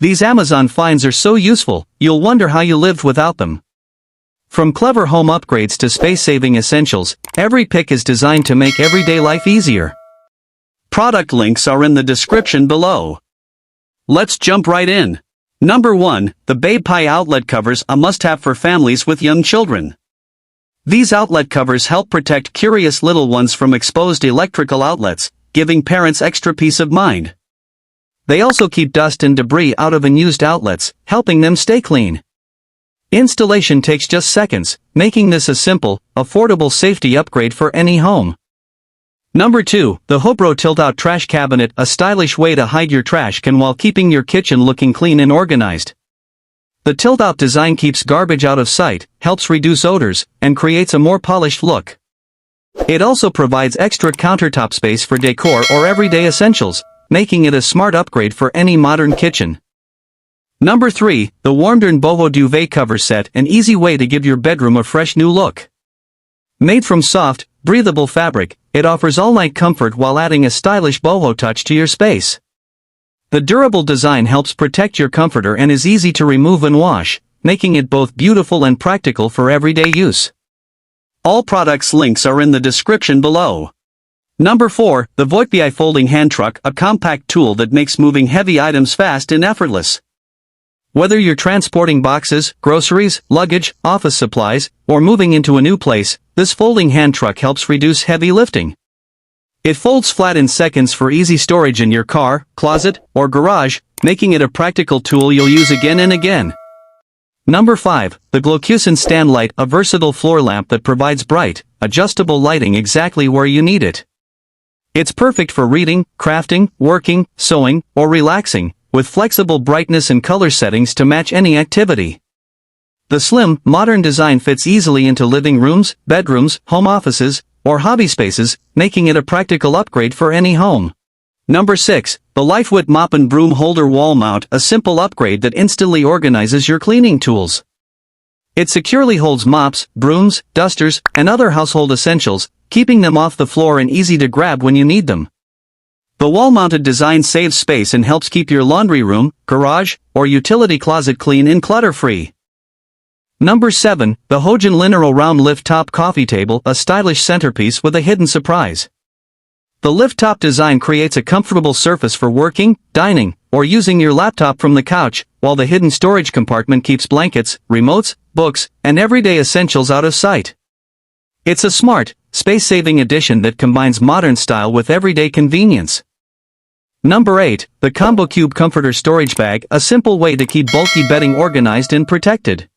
These Amazon finds are so useful, you'll wonder how you lived without them. From clever home upgrades to space-saving essentials, every pick is designed to make everyday life easier. Product links are in the description below. Let's jump right in. Number 1, the Babepai outlet covers, a must-have for families with young children. These outlet covers help protect curious little ones from exposed electrical outlets, giving parents extra peace of mind. They also keep dust and debris out of unused outlets, helping them stay clean. Installation takes just seconds, making this a simple, affordable safety upgrade for any home. Number 2, the HOOBRO tilt-out trash cabinet, a stylish way to hide your trash can while keeping your kitchen looking clean and organized. The tilt-out design keeps garbage out of sight, helps reduce odors, and creates a more polished look. It also provides extra countertop space for decor or everyday essentials, making it a smart upgrade for any modern kitchen. Number 3, the WARMDERN Boho Duvet cover set, an easy way to give your bedroom a fresh new look. Made from soft, breathable fabric, it offers all-night comfort while adding a stylish boho touch to your space. The durable design helps protect your comforter and is easy to remove and wash, making it both beautiful and practical for everyday use. All products links are in the description below. Number 4, the Voipvvii folding hand truck, a compact tool that makes moving heavy items fast and effortless. Whether you're transporting boxes, groceries, luggage, office supplies, or moving into a new place, this folding hand truck helps reduce heavy lifting. It folds flat in seconds for easy storage in your car, closet, or garage, making it a practical tool you'll use again and again. Number 5, the Glocusent stand light, a versatile floor lamp that provides bright, adjustable lighting exactly where you need it. It's perfect for reading, crafting, working, sewing, or relaxing, with flexible brightness and color settings to match any activity. The slim, modern design fits easily into living rooms, bedrooms, home offices, or hobby spaces, making it a practical upgrade for any home. Number 6, the Lifewit mop and broom holder wall mount, a simple upgrade that instantly organizes your cleaning tools. It securely holds mops, brooms, dusters, and other household essentials, keeping them off the floor and easy to grab when you need them. The wall-mounted design saves space and helps keep your laundry room, garage, or utility closet clean and clutter-free. Number 7, the HOJINLINERO round lift-top coffee table, a stylish centerpiece with a hidden surprise. The lift-top design creates a comfortable surface for working, dining, or using your laptop from the couch, while the hidden storage compartment keeps blankets, remotes, books, and everyday essentials out of sight. It's a smart, space-saving addition that combines modern style with everyday convenience. Number 8, the combocube comforter storage bag, a simple way to keep bulky bedding organized and protected.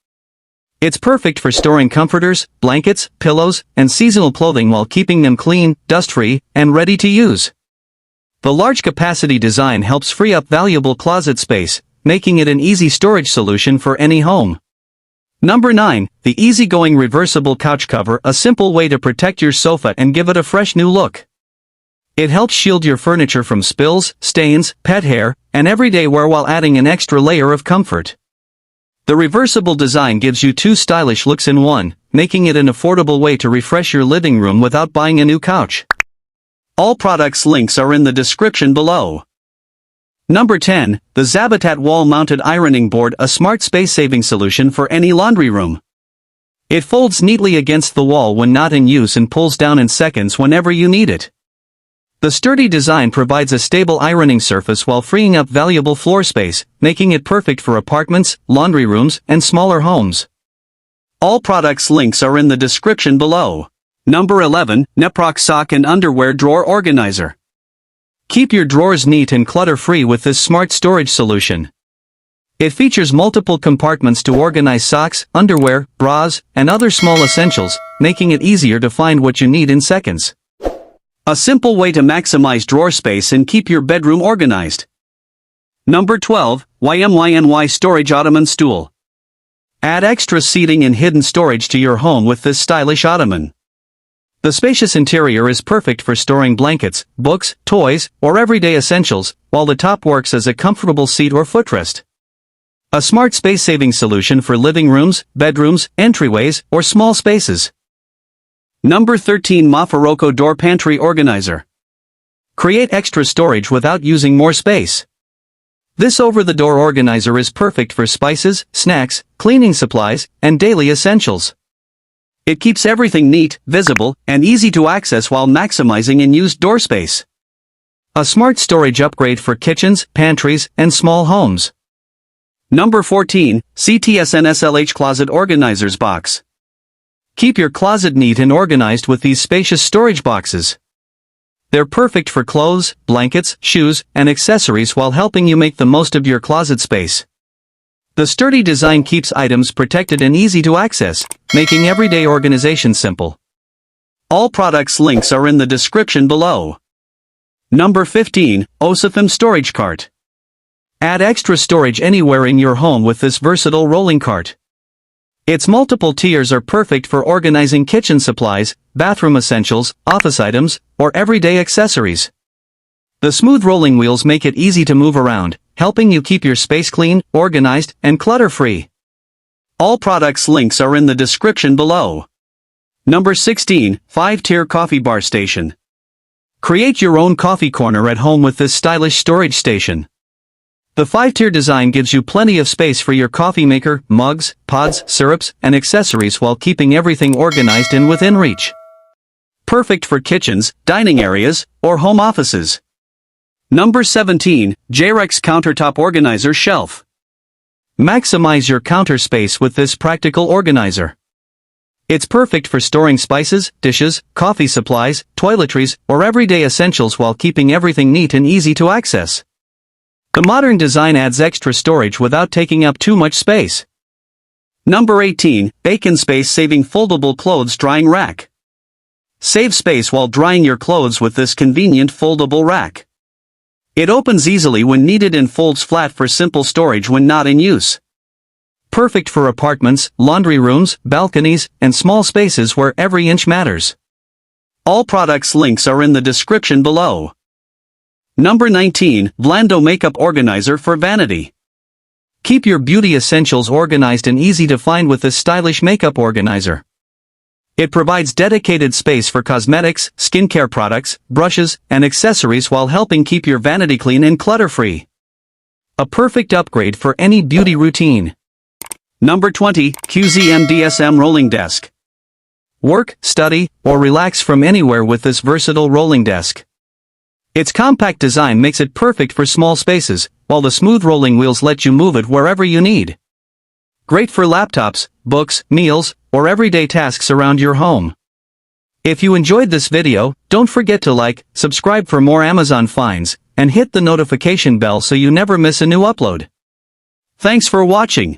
It's perfect for storing comforters, blankets, pillows, and seasonal clothing while keeping them clean, dust-free, and ready to use. The large capacity design helps free up valuable closet space, making it an easy storage solution for any home. Number 9, the easygoing reversible couch cover, a simple way to protect your sofa and give it a fresh new look. It helps shield your furniture from spills, stains, pet hair, and everyday wear while adding an extra layer of comfort. The reversible design gives you two stylish looks in one, making it an affordable way to refresh your living room without buying a new couch. All products links are in the description below. Number 10, the Xabitat wall-mounted ironing board, a smart space-saving solution for any laundry room. It folds neatly against the wall when not in use and pulls down in seconds whenever you need it. The sturdy design provides a stable ironing surface while freeing up valuable floor space, making it perfect for apartments, laundry rooms, and smaller homes. All products links are in the description below. Number 11, Neprock sock and underwear drawer organizer. Keep your drawers neat and clutter-free with this smart storage solution. It features multiple compartments to organize socks, underwear, bras, and other small essentials, making it easier to find what you need in seconds. A simple way to maximize drawer space and keep your bedroom organized. Number 12, YMYNY Storage Ottoman Stool. Add extra seating and hidden storage to your home with this stylish ottoman. The spacious interior is perfect for storing blankets, books, toys, or everyday essentials, while the top works as a comfortable seat or footrest. A smart space-saving solution for living rooms, bedrooms, entryways, or small spaces. Number 13, Moforoco Door Pantry Organizer. Create extra storage without using more space. This over-the-door organizer is perfect for spices, snacks, cleaning supplies, and daily essentials. It keeps everything neat, visible, and easy to access while maximizing unused door space. A smart storage upgrade for kitchens, pantries, and small homes. Number 14, CTSNSLH Closet Organizers Box. Keep your closet neat and organized with these spacious storage boxes. They're perfect for clothes, blankets, shoes, and accessories while helping you make the most of your closet space. The sturdy design keeps items protected and easy to access, making everyday organization simple. All products links are in the description below. Number 15, Ocyfym Storage Cart. Add extra storage anywhere in your home with this versatile rolling cart. Its multiple tiers are perfect for organizing kitchen supplies, bathroom essentials, office items, or everyday accessories. The smooth rolling wheels make it easy to move around, helping you keep your space clean, organized, and clutter-free. All products links are in the description below. Number 16, 5-tier Coffee Bar Station. Create your own coffee corner at home with this stylish storage station. The 5-tier design gives you plenty of space for your coffee maker, mugs, pods, syrups, and accessories while keeping everything organized and within reach. Perfect for kitchens, dining areas, or home offices. Number 17, JayRex Countertop Organizer Shelf. Maximize your counter space with this practical organizer. It's perfect for storing spices, dishes, coffee supplies, toiletries, or everyday essentials while keeping everything neat and easy to access. The modern design adds extra storage without taking up too much space. Number 18, BAKON Space-Saving Foldable Clothes Drying Rack. Save space while drying your clothes with this convenient foldable rack. It opens easily when needed and folds flat for simple storage when not in use. Perfect for apartments, laundry rooms, balconies, and small spaces where every inch matters. All products links are in the description below. Number 19, VLANDO Makeup Organizer for Vanity. Keep your beauty essentials organized and easy to find with this stylish makeup organizer. It provides dedicated space for cosmetics, skincare products, brushes, and accessories while helping keep your vanity clean and clutter-free. A perfect upgrade for any beauty routine. Number 20, QZMDSM Rolling Desk. Work, study, or relax from anywhere with this versatile rolling desk. Its compact design makes it perfect for small spaces, while the smooth rolling wheels let you move it wherever you need. Great for laptops, books, meals, or everyday tasks around your home. If you enjoyed this video, don't forget to like, subscribe for more Amazon finds, and hit the notification bell so you never miss a new upload. Thanks for watching.